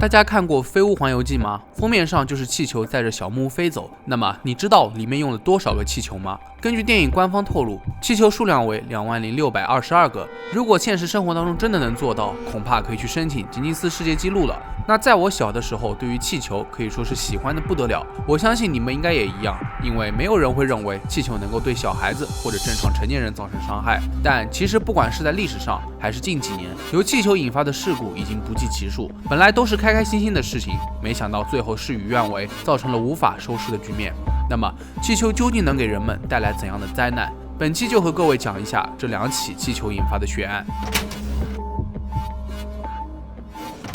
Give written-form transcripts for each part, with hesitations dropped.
大家看过《飞屋环游记》吗？封面上就是气球载着小木屋飞走。那么你知道里面用了多少个气球吗？根据电影官方透露，气球数量为20622个。如果现实生活当中真的能做到，恐怕可以去申请吉尼斯世界纪录了。那在我小的时候，对于气球可以说是喜欢的不得了。我相信你们应该也一样，因为没有人会认为气球能够对小孩子或者正常成年人造成伤害。但其实不管是在历史上，还是近几年，由气球引发的事故已经不计其数。本来都是开开心心的事情，没想到最后事与愿违，造成了无法收拾的局面。那么气球究竟能给人们带来怎样的灾难？本期就和各位讲一下这2起气球引发的血案。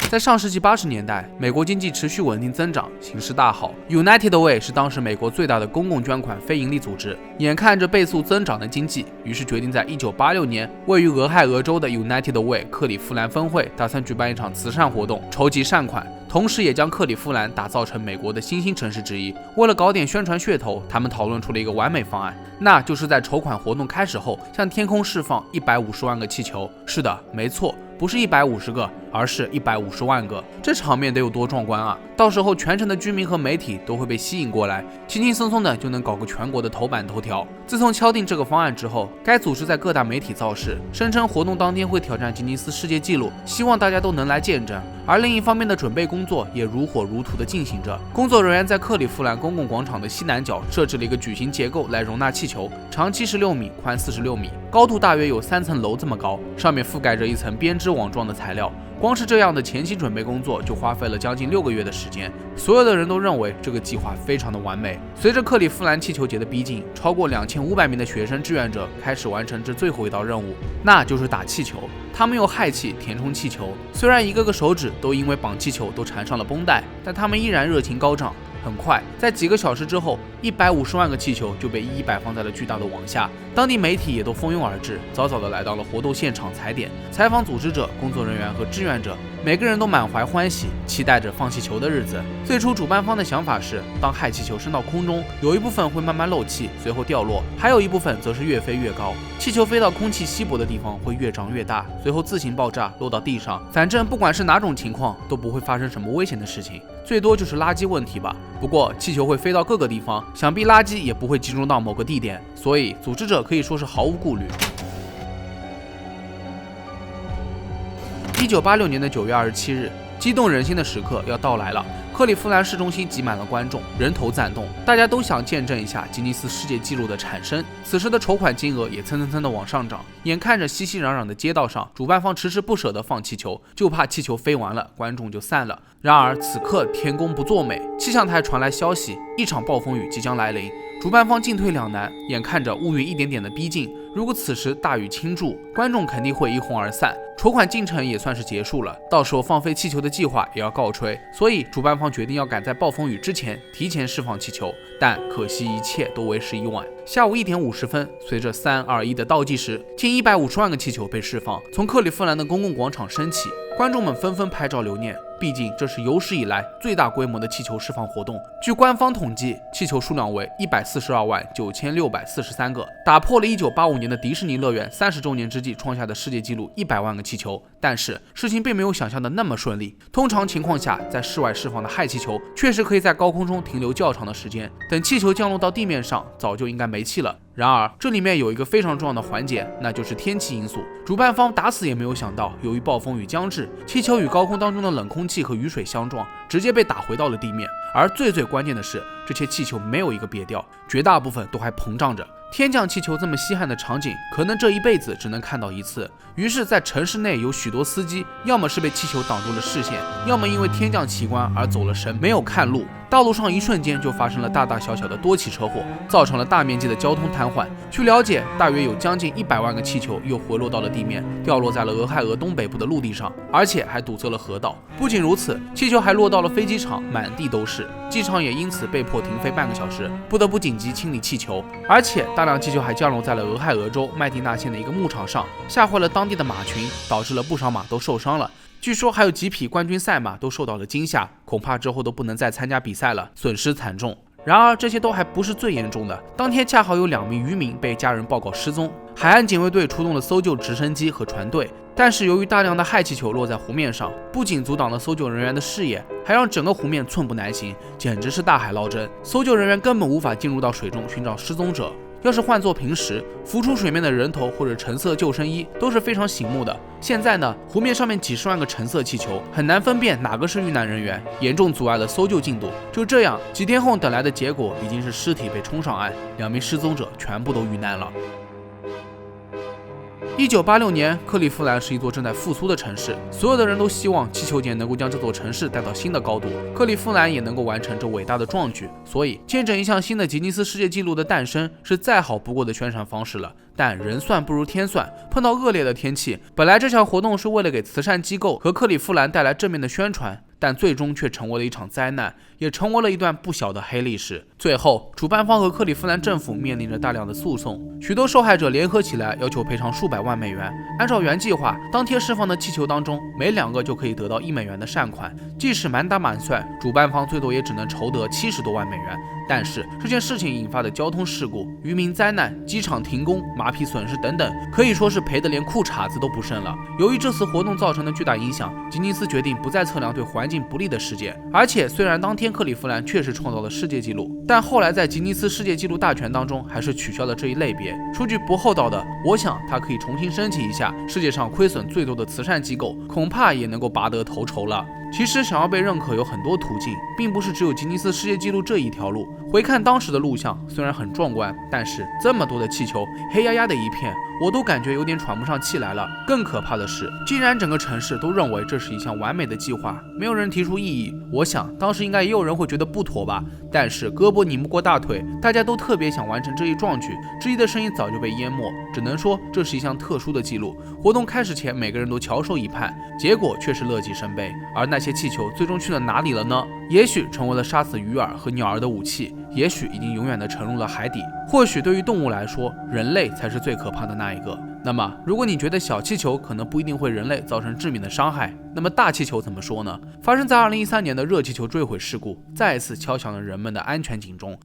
在上世纪80年代，美国经济持续稳定增长，形势大好。United Way 是当时美国最大的公共捐款非营利组织，眼看着倍速增长的经济，于是决定在1986年，位于俄亥俄州的 United Way 克利夫兰分会打算举办一场慈善活动，筹集善款。同时也将克利夫兰打造成美国的新兴城市之一。为了搞点宣传噱头，他们讨论出了一个完美方案，那就是在筹款活动开始后，向天空释放150万个气球。是的，没错，不是150个，而是150万个。这场面得有多壮观啊！到时候全城的居民和媒体都会被吸引过来，轻轻松松的就能搞个全国的头版头条。自从敲定这个方案之后，该组织在各大媒体造势，声称活动当天会挑战吉尼斯世界纪录，希望大家都能来见证。而另一方面的准备工作也如火如荼地进行着。工作人员在克利夫兰公共广场的西南角设置了一个矩形结构来容纳气球，长76米，宽46米，高度大约有3层楼这么高，上面覆盖着一层编织网状的材料。光是这样的前期准备工作就花费了将近6个月的时间，所有的人都认为这个计划非常的完美。随着克利夫兰气球节的逼近，超过2500名的学生志愿者开始完成这最后一道任务，那就是打气球。他们用氦气填充气球，虽然一个个手指都因为绑气球都缠上了绷带，但他们依然热情高涨。很快，在几个小时之后，150万个气球就被一一摆放在了巨大的网下。当地媒体也都蜂拥而至，早早的来到了活动现场踩点，采访组织者、工作人员和志愿者。每个人都满怀欢喜，期待着放气球的日子。最初主办方的想法是，当氦气球升到空中，有一部分会慢慢漏气，随后掉落，还有一部分则是越飞越高。气球飞到空气稀薄的地方会越长越大，随后自行爆炸落到地上。反正不管是哪种情况，都不会发生什么危险的事情，最多就是垃圾问题吧。不过气球会飞到各个地方，想必垃圾也不会集中到某个地点，所以组织者可以说是毫无顾虑。1986年的9月27日，激动人心的时刻要到来了。克利夫兰市中心挤满了观众，人头攒动，大家都想见证一下吉尼斯世界纪录的产生。此时的筹款金额也蹭的往上涨，眼看着熙熙攘攘的街道上，主办方迟迟不舍得放气球，就怕气球飞完了，观众就散了。然而此刻天公不作美，气象台传来消息，一场暴风雨即将来临。主办方进退两难，眼看着乌云一点点的逼近，如果此时大雨倾注，观众肯定会一哄而散，筹款进程也算是结束了，到时候放飞气球的计划也要告吹。所以主办方决定要赶在暴风雨之前提前释放气球，但可惜一切都为时已晚。下午1点50分，随着3、2、1的倒计时，近150万个气球被释放，从克利夫兰的公共广场升起，观众们纷纷拍照留念。毕竟这是有史以来最大规模的气球释放活动。据官方统计，气球数量为1429643个，打破了1985年的迪士尼乐园30周年之际创下的世界纪录100万个气球。但是事情并没有想象的那么顺利。通常情况下，在室外释放的氦气球确实可以在高空中停留较长的时间，等气球降落到地面上，早就应该没气了。然而这里面有一个非常重要的环节，那就是天气因素。主办方打死也没有想到，由于暴风雨将至，气球与高空当中的冷空气和雨水相撞，直接被打回到了地面。而最关键的是，这些气球没有一个瘪掉，绝大部分都还膨胀着。天降气球这么稀罕的场景，可能这一辈子只能看到一次。于是在城市内有许多司机，要么是被气球挡住了视线，要么因为天降奇观而走了神，没有看路。道路上一瞬间就发生了大大小小的多起车祸，造成了大面积的交通瘫痪。据了解，大约有将近100万个气球又回落到了地面，掉落在了俄亥俄东北部的陆地上，而且还堵塞了河道。不仅如此，气球还落到了飞机场，满地都是，机场也因此被迫停飞半个小时，不得不紧急清理气球。而且大量气球还降落在了俄亥俄州麦蒂纳县的一个牧场上，吓坏了当地的马群，导致了不少马都受伤了。据说还有几匹冠军赛马都受到了惊吓，恐怕之后都不能再参加比赛了，损失惨重。然而这些都还不是最严重的，当天恰好有2名渔民被家人报告失踪，海岸警卫队出动了搜救直升机和船队，但是由于大量的氦气球落在湖面上，不仅阻挡了搜救人员的视野，还让整个湖面寸步难行，简直是大海捞针。搜救人员根本无法进入到水中寻找失踪者。要是换作平时，浮出水面的人头或者橙色救生衣都是非常醒目的。现在呢，湖面上面几十万个橙色气球，很难分辨哪个是遇难人员，严重阻碍了搜救进度。就这样，几天后等来的结果已经是尸体被冲上岸，2名失踪者全部都遇难了。1986年，克利夫兰是一座正在复苏的城市，所有的人都希望气球节能够将这座城市带到新的高度，克利夫兰也能够完成这伟大的壮举。所以，见证一项新的吉尼斯世界纪录的诞生是再好不过的宣传方式了。但人算不如天算，碰到恶劣的天气，本来这项活动是为了给慈善机构和克利夫兰带来正面的宣传，但最终却成为了一场灾难，也成为了一段不小的黑历史。最后，主办方和克利夫兰政府面临着大量的诉讼，许多受害者联合起来要求赔偿数百万美元。按照原计划，当天释放的气球当中，每2个就可以得到1美元的善款，即使满打满算，主办方最多也只能筹得70多万美元。但是这件事情引发的交通事故、渔民灾难、机场停工、马匹损失等等，可以说是赔得连裤衩子都不剩了。由于这次活动造成的巨大影响，吉尼斯决定不再测量对环境不利的事件。而且虽然当天克利夫兰确实创造了世界纪录，但后来在吉尼斯世界纪录大全当中还是取消了这一类别。说句不厚道的，我想他可以重新申请一下世界上亏损最多的慈善机构，恐怕也能够拔得头筹了。其实想要被认可有很多途径，并不是只有吉尼斯世界纪录这一条路。回看当时的录像，虽然很壮观，但是这么多的气球，黑压压的一片，我都感觉有点喘不上气来了。更可怕的是，既然整个城市都认为这是一项完美的计划，没有人提出异议，我想当时应该也有人会觉得不妥吧。但是胳膊拧不过大腿，大家都特别想完成这一壮举，质疑的声音早就被淹没。只能说这是一项特殊的记录。活动开始前，每个人都翘首以盼，结果却是乐极生悲。而那些气球最终去了哪里了呢？也许成为了杀死鱼饵和鸟儿的武器，也许已经永远地沉入了海底。或许对于动物来说，人类才是最可怕的那一个。那么，如果你觉得小气球可能不一定会人类造成致命的伤害，那么大气球怎么说呢？发生在2013年的热气球坠毁事故，再一次敲响了人们的安全警钟。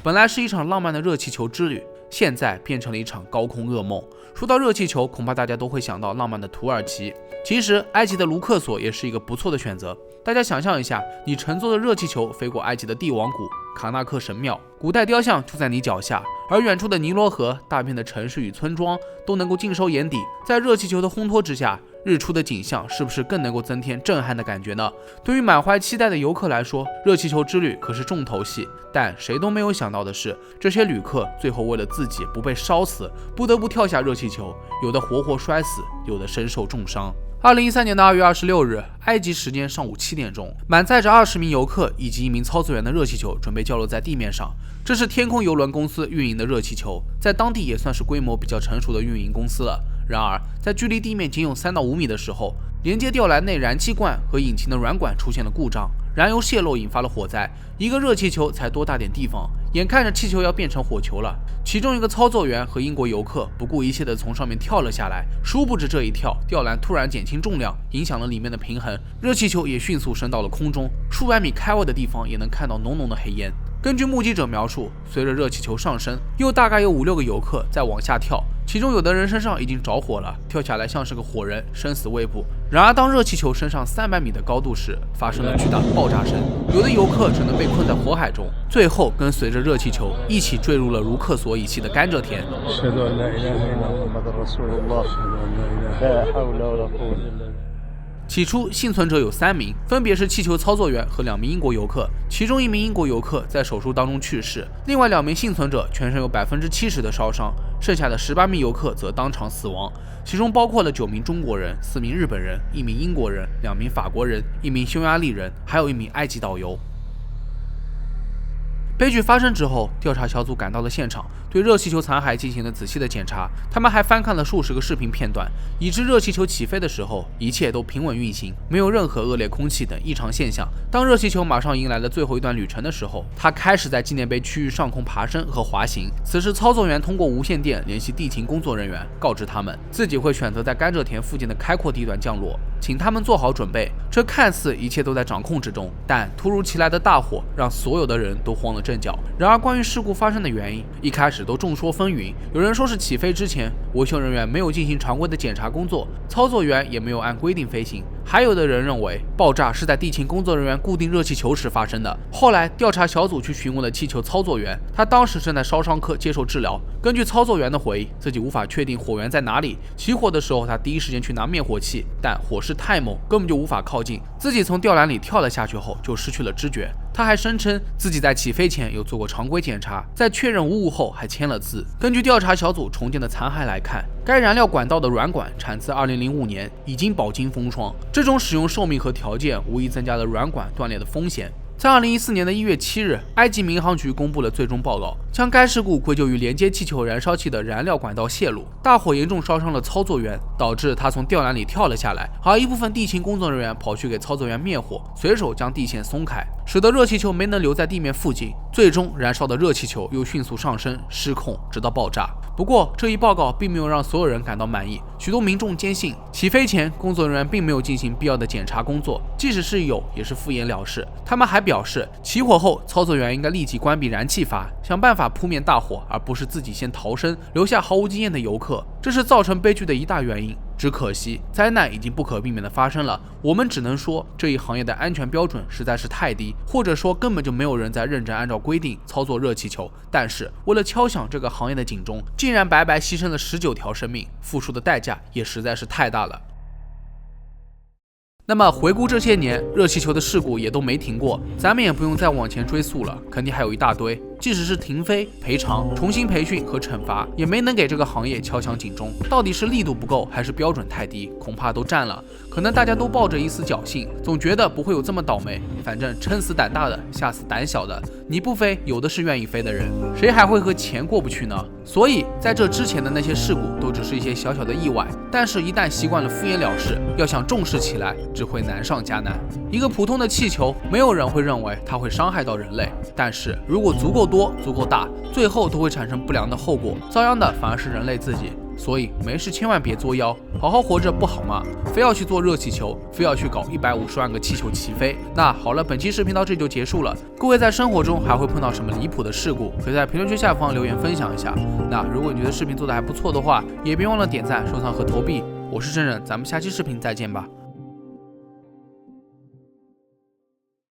本来是一场浪漫的热气球之旅，现在变成了一场高空噩梦。说到热气球，恐怕大家都会想到浪漫的土耳其。其实，埃及的卢克索也是一个不错的选择。大家想象一下，你乘坐的热气球飞过埃及的帝王谷、卡纳克神庙，古代雕像就在你脚下，而远处的尼罗河、大片的城市与村庄都能够尽收眼底。在热气球的烘托之下，日出的景象是不是更能够增添震撼的感觉呢？对于满怀期待的游客来说，热气球之旅可是重头戏。但谁都没有想到的是，这些旅客最后为了自己不被烧死，不得不跳下热气球，有的活活摔死，有的身受重伤。2013年的2月26日，埃及时间上午7点钟，满载着20名游客以及1名操作员的热气球准备降落在地面上。这是天空邮轮公司运营的热气球，在当地也算是规模比较成熟的运营公司了。然而，在距离地面仅有3到5米的时候，连接吊篮内燃气罐和引擎的软管出现了故障，燃油泄漏引发了火灾。一个热气球才多大点地方，眼看着气球要变成火球了，其中一个操作员和英国游客不顾一切地从上面跳了下来，殊不知这一跳，吊篮突然减轻重量，影响了里面的平衡，热气球也迅速升到了空中，数百米开外的地方也能看到浓浓的黑烟。根据目击者描述，随着热气球上升，又大概有5、6个游客在往下跳，其中有的人身上已经着火了，跳下来像是个火人，生死未卜。然而当热气球升上300米的高度时，发生了巨大的爆炸声，有的游客只能被困在火海中，最后跟随着热气球一起坠入了卢克索遗弃的甘蔗田。起初，幸存者有3名，分别是气球操作员和2名英国游客，其中1名英国游客在手术当中去世，另外2名幸存者全身有70%的烧伤，剩下的18名游客则当场死亡，其中包括了9名中国人、4名日本人、1名英国人、2名法国人、1名匈牙利人，还有1名埃及导游。悲剧发生之后，调查小组赶到了现场，对热气球残骸进行了仔细的检查。他们还翻看了数十个视频片段，已知热气球起飞的时候，一切都平稳运行，没有任何恶劣空气等异常现象。当热气球马上迎来了最后一段旅程的时候，它开始在纪念碑区域上空爬升和滑行。此时，操作员通过无线电联系地勤工作人员，告知他们自己会选择在甘蔗田附近的开阔地段降落。请他们做好准备。这看似一切都在掌控之中，但突如其来的大火让所有的人都慌了阵脚。然而，关于事故发生的原因，一开始都众说纷纭。有人说是起飞之前，维修人员没有进行常规的检查工作，操作员也没有按规定飞行。还有的人认为爆炸是在地勤工作人员固定热气球时发生的。后来调查小组去询问了气球操作员，他当时正在烧伤科接受治疗。根据操作员的回忆，自己无法确定火源在哪里。起火的时候，他第一时间去拿灭火器，但火势太猛，根本就无法靠近。自己从吊篮里跳了下去后，就失去了知觉。他还声称自己在起飞前有做过常规检查，在确认无误后还签了字。根据调查小组重建的残骸来看，该燃料管道的软管产自2005年，已经饱经风霜。这种使用寿命和条件无疑增加了软管断裂的风险。在2014年的1月7日，埃及民航局公布了最终报告，将该事故归咎于连接气球燃烧器的燃料管道泄露。大火严重烧伤了操作员，导致他从吊篮里跳了下来，而一部分地勤工作人员跑去给操作员灭火，随手将地线松开，使得热气球没能留在地面附近。最终，燃烧的热气球又迅速上升，失控，直到爆炸。不过，这一报告并没有让所有人感到满意。许多民众坚信，起飞前工作人员并没有进行必要的检查工作，即使是有，也是敷衍了事。他们还表示，起火后操作员应该立即关闭燃气阀，想办法扑灭大火，而不是自己先逃生，留下毫无经验的游客。这是造成悲剧的一大原因。只可惜，灾难已经不可避免地发生了。我们只能说，这一行业的安全标准实在是太低，或者说根本就没有人在认真按照规定操作热气球。但是，为了敲响这个行业的警钟，竟然白白牺牲了19条生命，付出的代价也实在是太大了。那么回顾这些年，热气球的事故也都没停过，咱们也不用再往前追溯了，肯定还有一大堆。即使是停飞、赔偿、重新培训和惩罚，也没能给这个行业敲响警钟。到底是力度不够，还是标准太低？恐怕都占了。可能大家都抱着一丝侥幸，总觉得不会有这么倒霉。反正撑死胆大的，吓死胆小的。你不飞，有的是愿意飞的人，谁还会和钱过不去呢？所以在这之前的那些事故，都只是一些小小的意外。但是，一旦习惯了敷衍了事，要想重视起来，只会难上加难。一个普通的气球，没有人会认为它会伤害到人类，但是如果足够多、足够大，最后都会产生不良的后果，遭殃的反而是人类自己。所以没事千万别作妖，好好活着不好吗？非要去做热气球，非要去搞150万个气球起飞。那好了，本期视频到这里就结束了。各位在生活中还会碰到什么离谱的事故？可以在评论区下方留言分享一下。那如果你觉得视频做得还不错的话，也别忘了点赞、收藏和投币。我是正正，咱们下期视频再见吧。